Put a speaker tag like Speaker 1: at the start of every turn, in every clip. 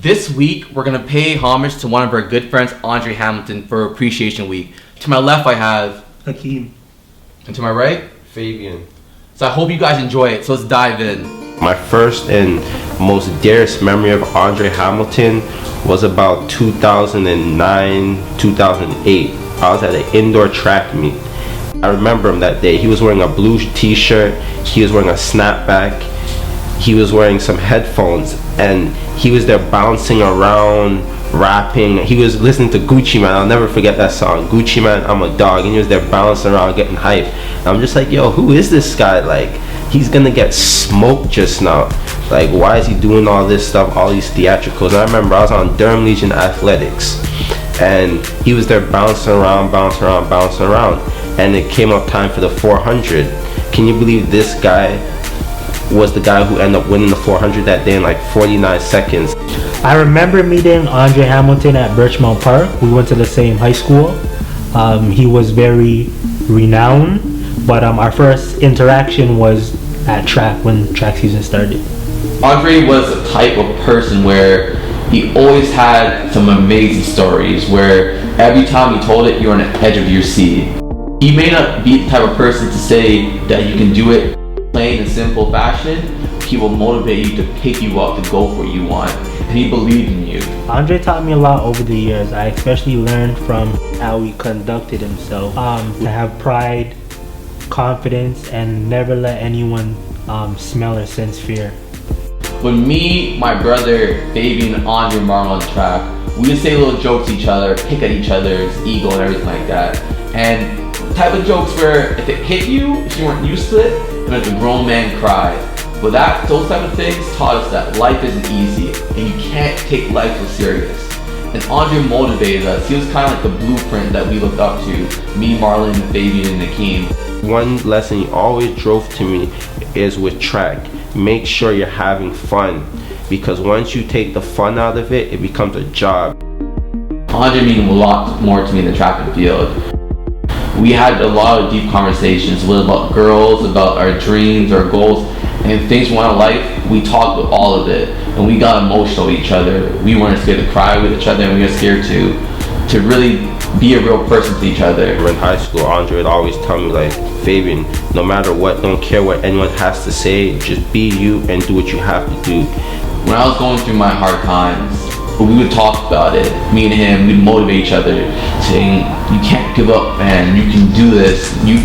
Speaker 1: This week, we're going to pay homage to one of our good friends, Andre Hamilton, for Appreciation Week. To my left, I have
Speaker 2: Hakeem.
Speaker 1: And to my right,
Speaker 3: Fabian.
Speaker 1: So I hope you guys enjoy it. So let's dive in.
Speaker 3: My first and most dearest memory of Andre Hamilton was about 2009, 2008. I was at an indoor track meet. I remember him that day. He was wearing a blue t-shirt. He was wearing a snapback. He was wearing some headphones, and he was there bouncing around, rapping. He was listening to Gucci Man. I'll never forget that song, Gucci Man, I'm a Dog. And he was there bouncing around, getting hype. And I'm just like, yo, who is this guy? Like, he's gonna get smoked just now. Like, why is he doing all this stuff, all these theatricals? And I remember I was on Durham Legion Athletics, and he was there bouncing around. And it came up time for the 400. Can you believe this guy was the guy who ended up winning the 400 that day in like 49 seconds?
Speaker 2: I remember meeting Andre Hamilton at Birchmount Park. We went to the same high school. He was very renowned, but our first interaction was at track when track season started.
Speaker 1: Andre was the type of person where he always had some amazing stories where every time he told it, you're on the edge of your seat. He may not be the type of person to say that you can do it plain and simple fashion. He will motivate you to pick you up to go for what you want, and he believed in you.
Speaker 2: Andre taught me a lot over the years. I especially learned from how he conducted himself, to have pride, confidence, and never let anyone smell or sense fear.
Speaker 1: When me, my brother, Fabian, and Andre and Marlon on the track, we would say little jokes to each other, pick at each other's ego and everything like that. And the type of jokes where if it hit you, if you weren't used to it, it meant the grown man cried. But those type of things taught us that life isn't easy and you can't take life so serious. And Andre motivated us. He was kind of like the blueprint that we looked up to, me, Marlon, Fabian, and Hakeem.
Speaker 3: One lesson he always drove to me is with track. Make sure you're having fun, because once you take the fun out of it, it becomes a job.
Speaker 1: Andre meant a lot more to me in the track and field. We had a lot of deep conversations about girls, about our dreams, our goals, and things we want in life. We talked about all of it, and we got emotional with each other. We weren't scared to cry with each other, and we were scared to really be a real person to each other.
Speaker 3: In high school, Andre would always tell me, like, Fabian, no matter what, don't care what anyone has to say, just be you and do what you have to do.
Speaker 1: When I was going through my hard times, we would talk about it. Me and him, we'd motivate each other, saying, "You can't give up, man. You can do this. You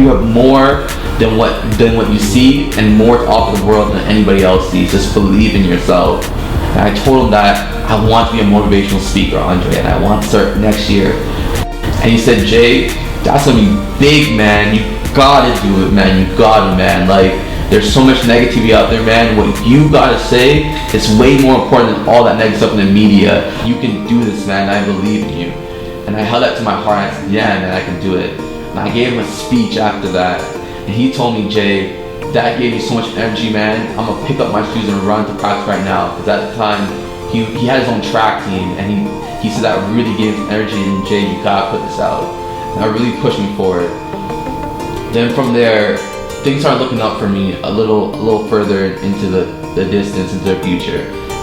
Speaker 1: have more than what you see, and more to offer the world than anybody else sees. Just believe in yourself." And I told him that I want to be a motivational speaker, Andre, and I want to start next year. And he said, "Jay, that's gonna be big, man. You gotta do it, man. You gotta, man. Like, there's so much negativity out there, man. What you gotta say is way more important than all that negative stuff in the media. You can do this, man. I believe in you." And I held that to my heart. And I said, "Yeah, man, I can do it." And I gave him a speech after that. And he told me, "Jay, that gave you so much energy, man. I'm gonna pick up my shoes and run to practice right now." Because at the time, he had his own track team, and he said that really gave him energy. And Jay, you gotta put this out. And that really pushed me forward. Then from there, things started looking up for me a little further into the distance, into the future.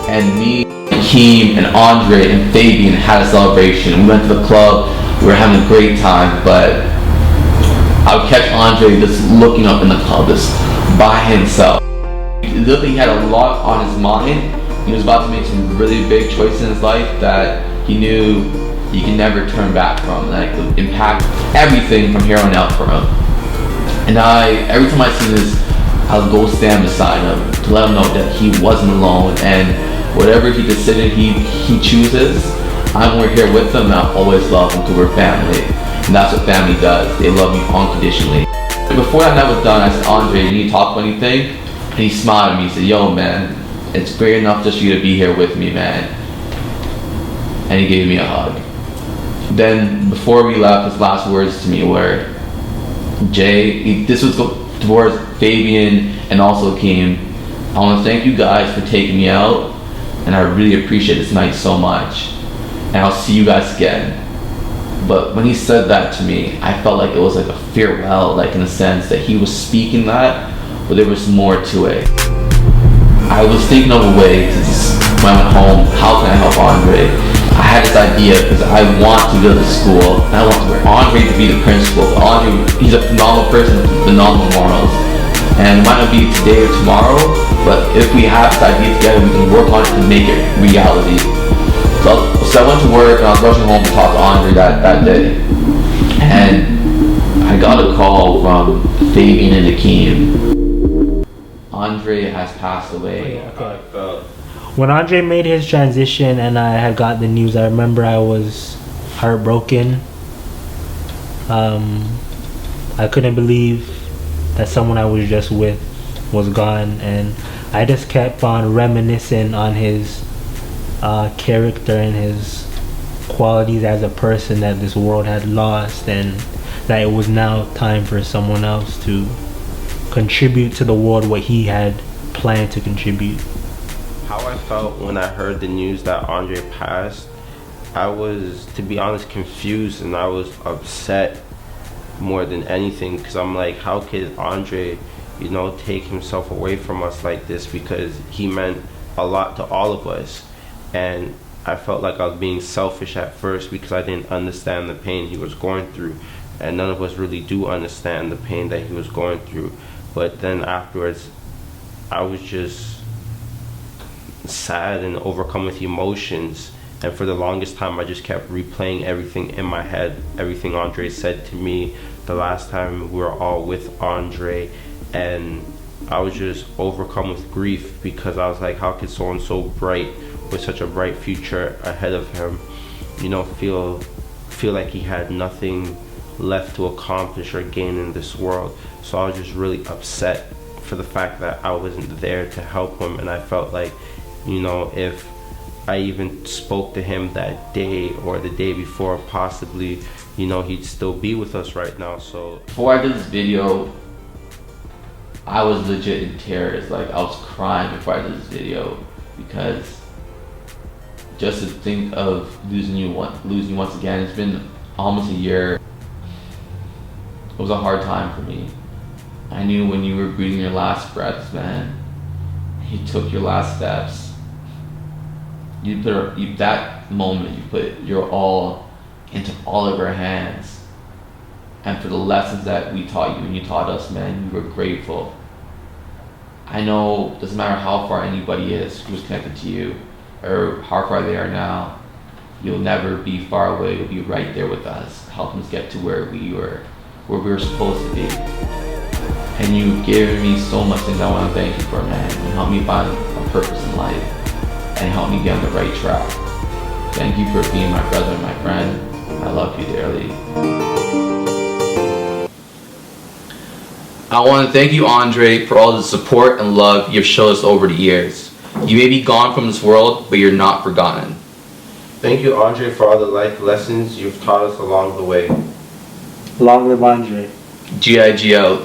Speaker 1: And me, Hakeem, and Andre, and Fabian had a celebration. We went to the club, we were having a great time, but I would catch Andre just looking up in the club, just by himself. It looked like he had a lot on his mind. He was about to make some really big choices in his life that he knew he could never turn back from. Like, it would impact everything from here on out for him. And every time I see this, I'll go stand beside him to let him know that he wasn't alone, and whatever he decision he chooses, I'm here with him, and I'll always love him because we're family. And that's what family does. They love you unconditionally. Before that night was done, I said, "Andre, you need to talk about anything?" And he smiled at me. He said, "Yo, man, it's great enough just for you to be here with me, man." And he gave me a hug. Then before we left, his last words to me were, "Jay," this was towards Fabian and also Hakeem, "I want to thank you guys for taking me out, and I really appreciate this night so much. And I'll see you guys again." But when he said that to me, I felt like it was like a farewell, like in a sense that he was speaking that, but there was more to it. I was thinking of a way to just when I went home, how can I help Andre? I had this idea because I want to go to school. And I want Andre to be the principal. Andre, he's a phenomenal person with phenomenal morals. And it might not be today or tomorrow, but if we have this idea together, we can work on it to make it reality. So I went to work and I was rushing home to talk to Andre that day. And I got a call from Fabian and Hakeem. Andre has passed away.
Speaker 2: Okay. When Andre made his transition and I had got the news, I remember I was heartbroken. I couldn't believe that someone I was just with was gone, and I just kept on reminiscing on his character and his qualities as a person that this world had lost, and that it was now time for someone else to contribute to the world what he had planned to contribute.
Speaker 3: How I felt when I heard the news that Andre passed, I was, to be honest, confused, and I was upset more than anything, because I'm like, how could Andre, take himself away from us like this, because he meant a lot to all of us. And I felt like I was being selfish at first because I didn't understand the pain he was going through, and none of us really do understand the pain that he was going through. But then afterwards, I was just sad and overcome with emotions, and for the longest time I just kept replaying everything in my head, everything Andre said to me the last time we were all with Andre, and I was just overcome with grief because I was like, how could someone so bright with such a bright future ahead of him, feel like he had nothing left to accomplish or gain in this world. So I was just really upset for the fact that I wasn't there to help him, and I felt like, if I even spoke to him that day or the day before, possibly, he'd still be with us right now. So
Speaker 1: before I did this video, I was legit in tears. Like, I was crying before I did this video, because just to think of losing you once again, it's been almost a year. It was a hard time for me. I knew when you were breathing your last breaths, man, you took your last steps. That moment, you put your all into all of our hands. And for the lessons that we taught you and you taught us, man, we were grateful. I know it doesn't matter how far anybody is who's connected to you or how far they are now, you'll never be far away. You'll be right there with us, helping us get to where we were supposed to be. And you've given me so much things I want to thank you for, man. You helped me find a purpose in life and helped me get on the right track. Thank you for being my brother and my friend. I love you dearly. I want to thank you, Andre, for all the support and love you've shown us over the years. You may be gone from this world, but you're not forgotten.
Speaker 3: Thank you, Andre, for all the life lessons you've taught us along the way.
Speaker 2: Long live Andre.
Speaker 1: G.I.G. out.